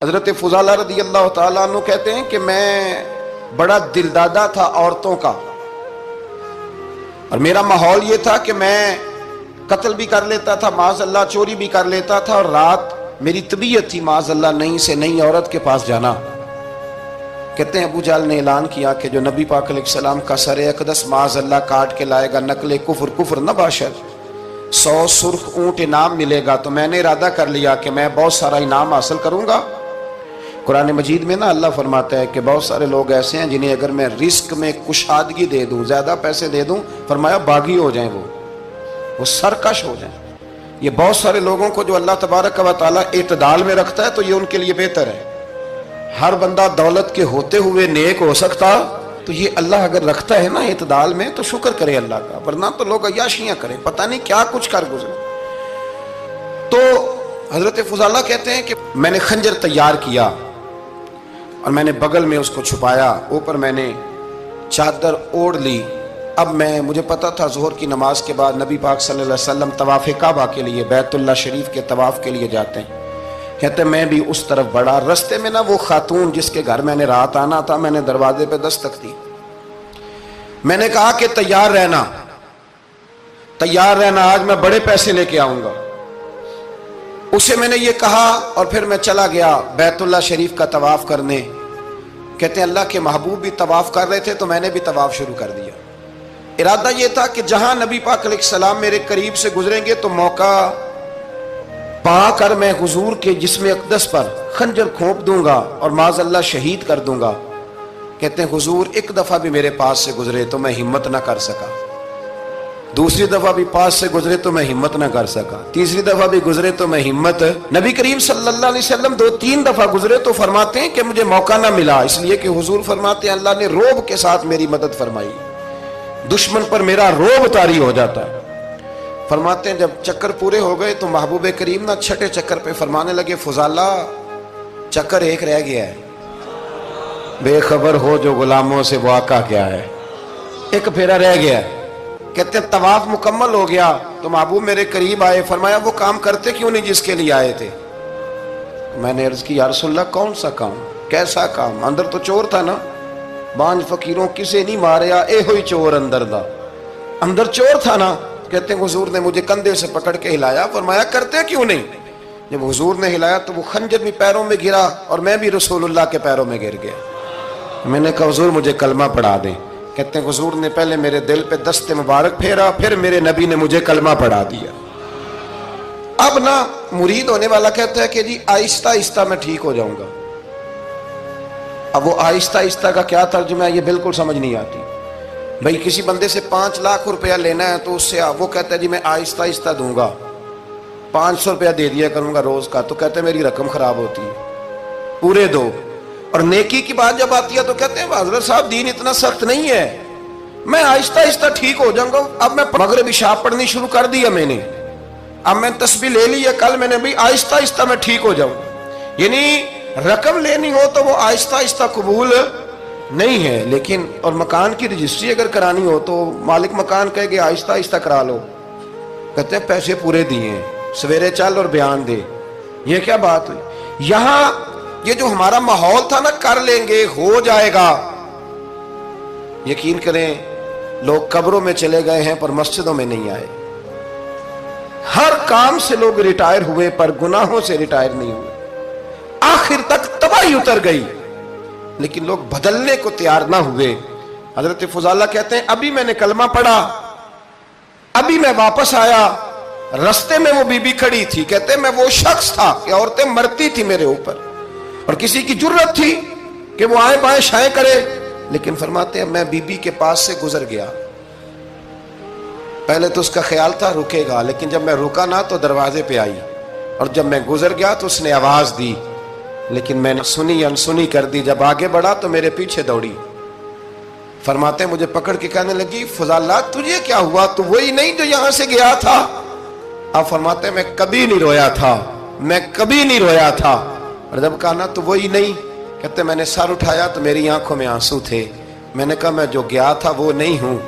حضرت فضالہ رضی اللہ تعالیٰ عنہ کہتے ہیں کہ میں بڑا دلدادہ تھا عورتوں کا، اور میرا ماحول یہ تھا کہ میں قتل بھی کر لیتا تھا، معاذ اللہ چوری بھی کر لیتا تھا، اور رات میری طبیعت تھی معاذ اللہ نئی سے نئی عورت کے پاس جانا۔ کہتے ہیں ابو جہل نے اعلان کیا کہ جو نبی پاک علیہ السلام کا سر اقدس معاذ اللہ کاٹ کے لائے گا، نقل کفر کفر نہ باشد، 100 سرخ اونٹ انعام ملے گا۔ تو میں نے ارادہ کر لیا کہ میں بہت سارا انعام حاصل کروں گا۔ قرآن مجید میں نا اللہ فرماتا ہے کہ بہت سارے لوگ ایسے ہیں جنہیں اگر میں رزق میں کشادگی دے دوں، زیادہ پیسے دے دوں، فرمایا باغی ہو جائیں، وہ سرکش ہو جائیں۔ یہ بہت سارے لوگوں کو جو اللہ تبارک و تعالیٰ اعتدال میں رکھتا ہے تو یہ ان کے لیے بہتر ہے۔ ہر بندہ دولت کے ہوتے ہوئے نیک ہو سکتا، تو یہ اللہ اگر رکھتا ہے نا اعتدال میں تو شکر کرے اللہ کا، ورنہ تو لوگ عیاشیاں کریں، پتہ نہیں کیا کچھ کر گزرے۔ تو حضرت فضالہ کہتے ہیں کہ میں نے خنجر تیار کیا اور میں نے بغل میں اس کو چھپایا، اوپر میں نے چادر اوڑھ لی۔ اب مجھے پتا تھا ظہر کی نماز کے بعد نبی پاک صلی اللہ علیہ وسلم طواف کعبہ کے لیے، بیت اللہ شریف کے طواف کے لیے جاتے ہیں۔ کہتے ہیں میں بھی اس طرف بڑھا، رستے میں نا وہ خاتون جس کے گھر میں نے رات آنا تھا، میں نے دروازے پہ دستک دی، میں نے کہا کہ تیار رہنا، تیار رہنا، آج میں بڑے پیسے لے کے آؤں گا۔ اسے میں نے یہ کہا اور پھر میں چلا گیا بیت اللہ شریف کا طواف کرنے۔ کہتے ہیں اللہ کے محبوب بھی طواف کر رہے تھے تو میں نے بھی طواف شروع کر دیا۔ ارادہ یہ تھا کہ جہاں نبی پاک علیہ السلام میرے قریب سے گزریں گے تو موقع پا کر میں حضور کے جسم اقدس پر خنجر کھونپ دوں گا اور معاذ اللہ شہید کر دوں گا۔ کہتے ہیں حضور ایک دفعہ بھی میرے پاس سے گزرے تو میں ہمت نہ کر سکا، دوسری دفعہ بھی پاس سے گزرے تو میں ہمت نہ کر سکا، تیسری دفعہ بھی گزرے تو میں ہمت۔ نبی کریم صلی اللہ علیہ وسلم 2-3 دفعہ گزرے تو فرماتے ہیں کہ مجھے موقع نہ ملا، اس لیے کہ حضور فرماتے ہیں اللہ نے روب کے ساتھ میری مدد فرمائی، دشمن پر میرا روب طاری ہو جاتا ہے۔ فرماتے ہیں جب چکر پورے ہو گئے تو محبوب کریم نہ چھٹے چکر پہ فرمانے لگے فضالہ چکر ایک رہ گیا ہے، بے خبر ہو جو غلاموں سے وہ آقا کیا ہے، ایک پھیرا رہ گیا ہے۔ کہتے ہیں طواف مکمل ہو گیا تو محبوب میرے قریب آئے، فرمایا وہ کام کرتے کیوں نہیں جس کے لیے آئے تھے؟ میں نے عرض کی یا رسول اللہ کون سا کام، کیسا کام؟ اندر تو چور تھا نا، بانج فقیروں کسے نہیں ماریا، اے ہوئی چور اندر دا، اندر چور تھا نا۔ کہتے ہیں حضور نے مجھے کندھے سے پکڑ کے ہلایا، فرمایا کرتے کیوں نہیں؟ جب حضور نے ہلایا تو وہ خنجر بھی پیروں میں گرا اور میں بھی رسول اللہ کے پیروں میں گر گیا۔ میں نے کہا حضور مجھے کلمہ پڑھا دیں۔ کہتے ہیں حضور نے پہلے میرے دل پہ دست مبارک پھیرا، پھر میرے نبی نے مجھے کلمہ پڑھا دیا۔ اب نا مرید ہونے والا کہتا ہے کہ جی آہستہ آہستہ میں ٹھیک ہو جاؤں گا۔ اب وہ آہستہ آہستہ کا کیا ترجمہ ہے یہ بالکل سمجھ نہیں آتی۔ بھئی کسی بندے سے 5 لاکھ روپیہ لینا ہے تو اس سے وہ کہتا ہے جی میں آہستہ آہستہ دوں گا، 500 روپیہ دے دیا کروں گا روز کا، تو کہتے ہیں میری رقم خراب ہوتی ہے، پورے دو۔ اور نیکی کی بات جب آتی ہے تو کہتے ہیں حضرت صاحب دین اتنا سخت نہیں ہے، میں آہستہ آہستہ ٹھیک ہو جاؤں گا۔ اب میں مغرب عشاء پڑھنی شروع کر دیا میں نے، اب میں تسبیح لے لی ہے، کل میں نے بھی آہستہ آہستہ میں ٹھیک ہو جاؤں۔ یعنی رقم لینی ہو تو وہ آہستہ آہستہ قبول نہیں ہے، لیکن اور مکان کی رجسٹری اگر کرانی ہو تو مالک مکان کہے کہ آہستہ آہستہ کرا لو، کہتے ہیں پیسے پورے دیے ہیں، سویرے چل اور بیان دے۔ یہ کیا بات ہوئی؟ یہاں یہ جو ہمارا ماحول تھا نا کر لیں گے ہو جائے گا، یقین کریں لوگ قبروں میں چلے گئے ہیں پر مسجدوں میں نہیں آئے۔ ہر کام سے لوگ ریٹائر ہوئے پر گناہوں سے ریٹائر نہیں ہوئے، آخر تک تباہی اتر گئی لیکن لوگ بدلنے کو تیار نہ ہوئے۔ حضرت فضالہ کہتے ہیں ابھی میں نے کلمہ پڑھا، ابھی میں واپس آیا، رستے میں وہ بی بی کھڑی تھی، کہتے ہیں میں وہ شخص تھا کہ عورتیں مرتی تھی میرے اوپر اور کسی کی جرت تھی کہ وہ آئیں بائیں شائیں کرے، لیکن فرماتے ہیں میں بی بی کے پاس سے گزر گیا۔ پہلے تو اس کا خیال تھا رکے گا، لیکن جب میں رکا نہ تو دروازے پہ آئی، اور جب میں گزر گیا تو اس نے آواز دی، لیکن میں نے سنی انسنی کر دی۔ جب آگے بڑھا تو میرے پیچھے دوڑی۔ فرماتے ہیں مجھے پکڑ کے کہنے لگی فضالہ تجھے کیا ہوا، تو وہی نہیں جو یہاں سے گیا تھا؟ آپ فرماتے ہیں میں کبھی نہیں رویا تھا، میں کبھی نہیں رویا تھا۔ اور جب کہا نا تو وہی نہیں، کہتے میں نے سر اٹھایا تو میری آنکھوں میں آنسو تھے۔ میں نے کہا میں جو گیا تھا وہ نہیں ہوں،